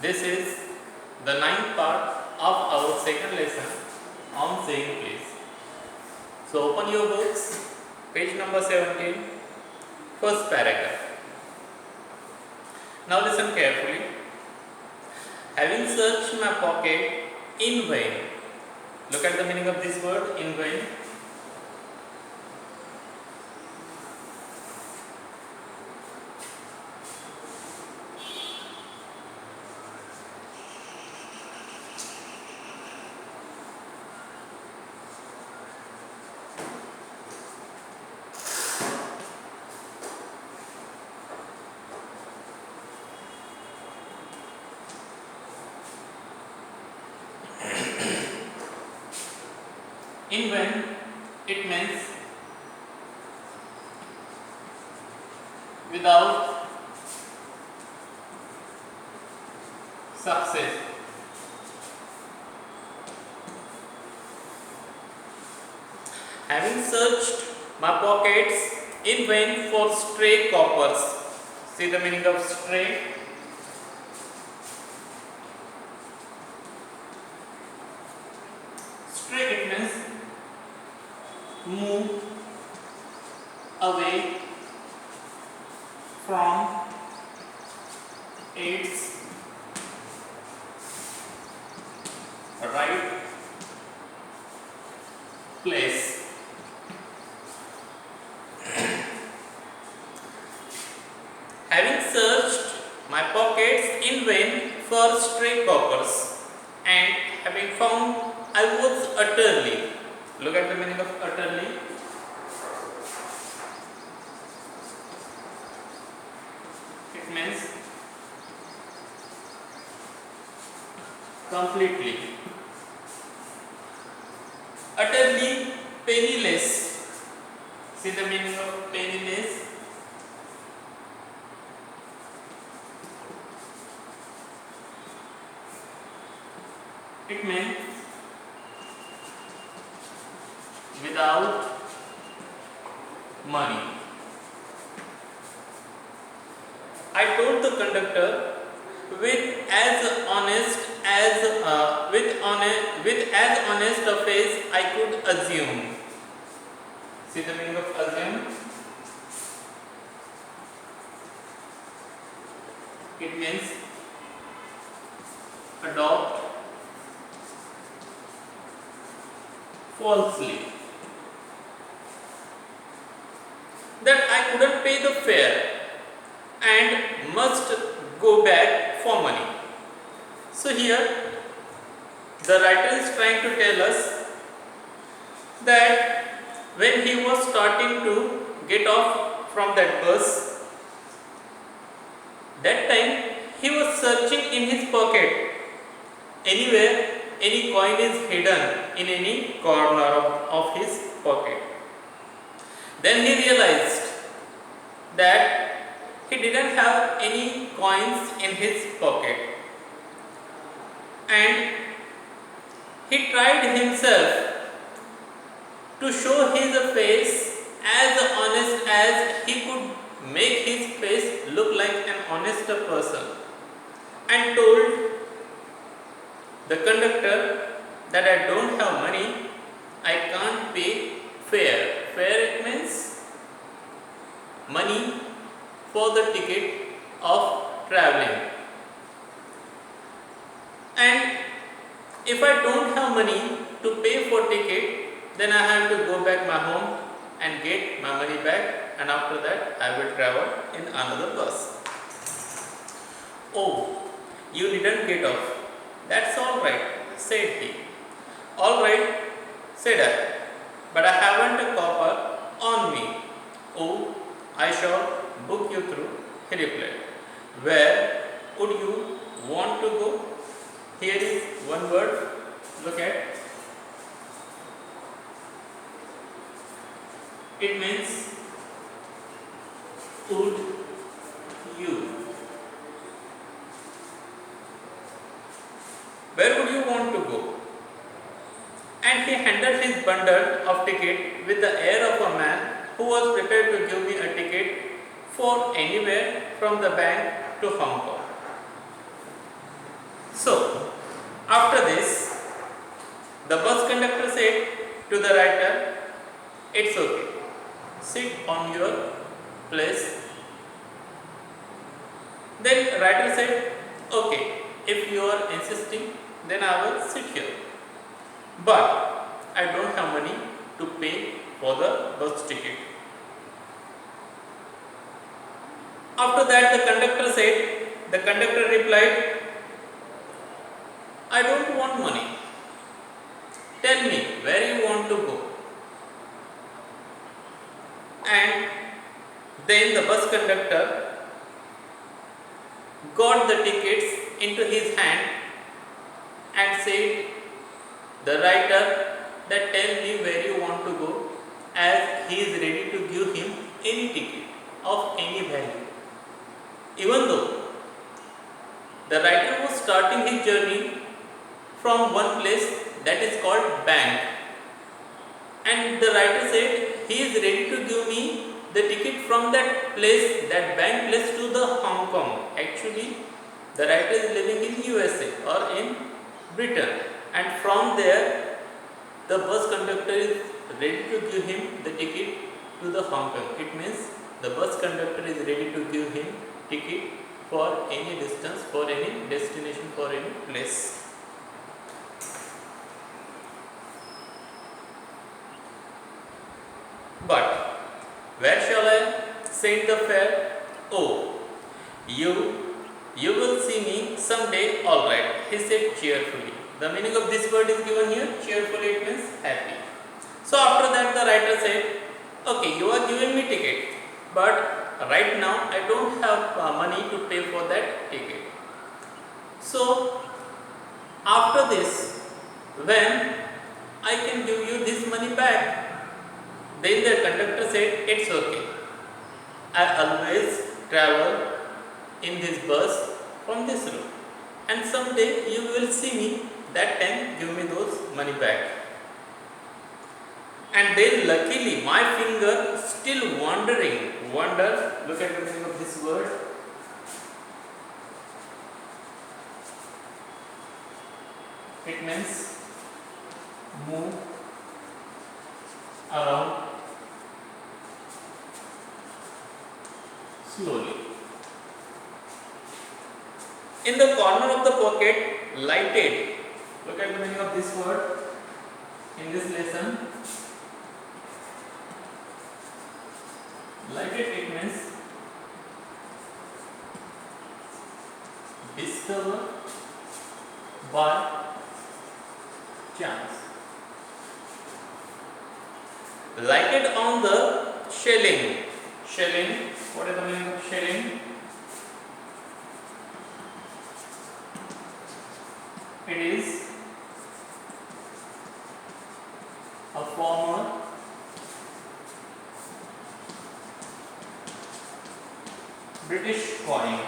This is the ninth part of our second lesson on saying please. So open your books, page number 17, first paragraph. Now listen carefully. Having searched my pocket in vain. Look at the meaning of this word, in vain. In vain, it means without success. Having searched my pockets in vain for stray coppers. See the meaning of stray? Stray, it means move away from its right place. Having searched my pockets in vain for stray coppers and having found I was utterly. Look at the meaning of utterly. It means completely. Utterly penniless. See the meaning of penniless? It means without money. I told the conductor with as honest a face I could assume. See the meaning of assume? It means adopt falsely. That I couldn't pay the fare and must go back for money. So here the writer is trying to tell us that when he was starting to get off from that bus, that time he was searching in his pocket. Anywhere any coin is hidden in any corner of his pocket. Then he realized that he didn't have any coins in his pocket, and he tried himself to show his face as honest as he could make his face look like an honest person, and told the conductor that I don't have money, I can't pay fare. Fare, it means money for the ticket of traveling. And if I don't have money to pay for ticket, then I have to go back my home and get my money back, and after that I will travel in another bus. Oh, you didn't get off. That's all right, said he. All right, said I, but I haven't a copper on me. Oh, I shall book you through, he replied. Where would you want to go? Here is one word, look at. It means would you. Where would you want to go? And he handed his bundle of ticket with the air of a man who was prepared to give me a ticket for anywhere from the bank to Hong Kong. So after this, the bus conductor said to the writer, it's okay, sit on your place. Then writer said, okay, if you are insisting, then I will sit here, but I don't have money to pay for the bus ticket. After that, the conductor replied, I don't want money. Tell me where you want to go. And then the bus conductor got the tickets into his hand and said, the writer, that tell me where you want to go, as he is ready to give him any ticket of any value. Even though the writer was starting his journey from one place that is called bank, and the writer said he is ready to give me the ticket from that place, that bank place, to the Hong Kong. Actually, the writer is living in USA or in Britain, and from there the bus conductor is ready to give him the ticket to the Hong Kong. It means the bus conductor is ready to give him ticket for any distance, for any destination, for any place. But where shall I send the fare? Oh, you will see me someday, all right, he said cheerfully. The meaning of this word is given here, cheerfully, it means happy. So after that the writer said, okay, you are giving me ticket, but right now I don't have money to pay for that ticket. So after this, when I can give you this money back? Then the conductor said, it's okay, I always travel in this bus from this route, and someday you will see me, that time give me those money back. And then luckily my finger still wandering, look at the meaning of this word. It means move around slowly. In the corner of the pocket, lighted. Look at the meaning of this word in this lesson. Lighted, it means discover by chance. Lighted on the shilling. Shilling, what is the meaning of shilling? It is a former British coin.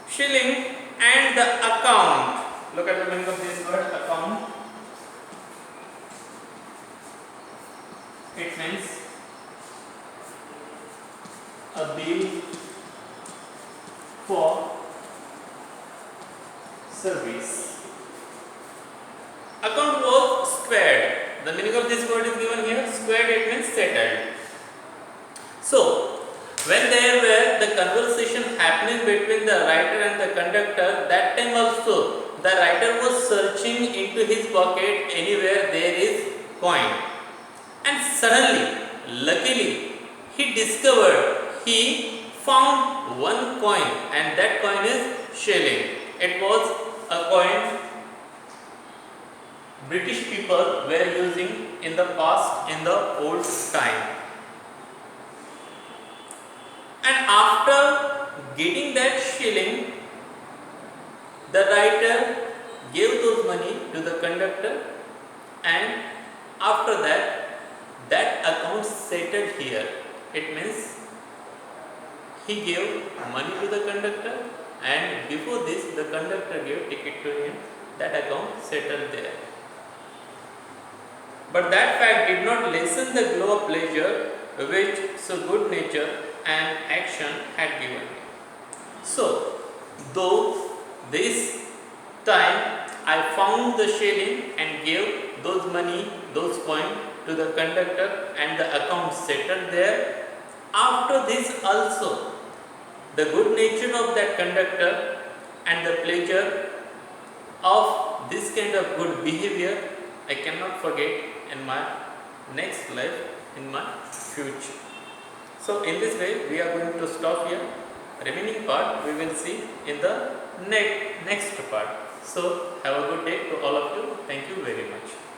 Shilling and the account. Look at the meaning of this word, account. It means a bill for service. Account was squared. The meaning of this word is given here. Squared, it means settled. So, when there were the conversation happening between the writer and the conductor, that time also the writer was searching into his pocket anywhere there is coin. And suddenly, luckily, he found one coin, and that coin is shilling. It was a coin British people were using in the past, in the old time. And after getting that shilling, the writer gave those money to the conductor, and after that account settled here. It means he gave money to the conductor, and before this the conductor gave ticket to him. That account settled there. But that fact did not lessen the glow of pleasure which so good nature an action had given me. So, though this time I found the shilling and gave those money, those coins to the conductor, and the account settled there. After this also, the good nature of that conductor and the pleasure of this kind of good behavior I cannot forget in my next life, in my future. So in this way we are going to stop here. Remaining part we will see in the next part. So have a good day to all of you. Thank you very much.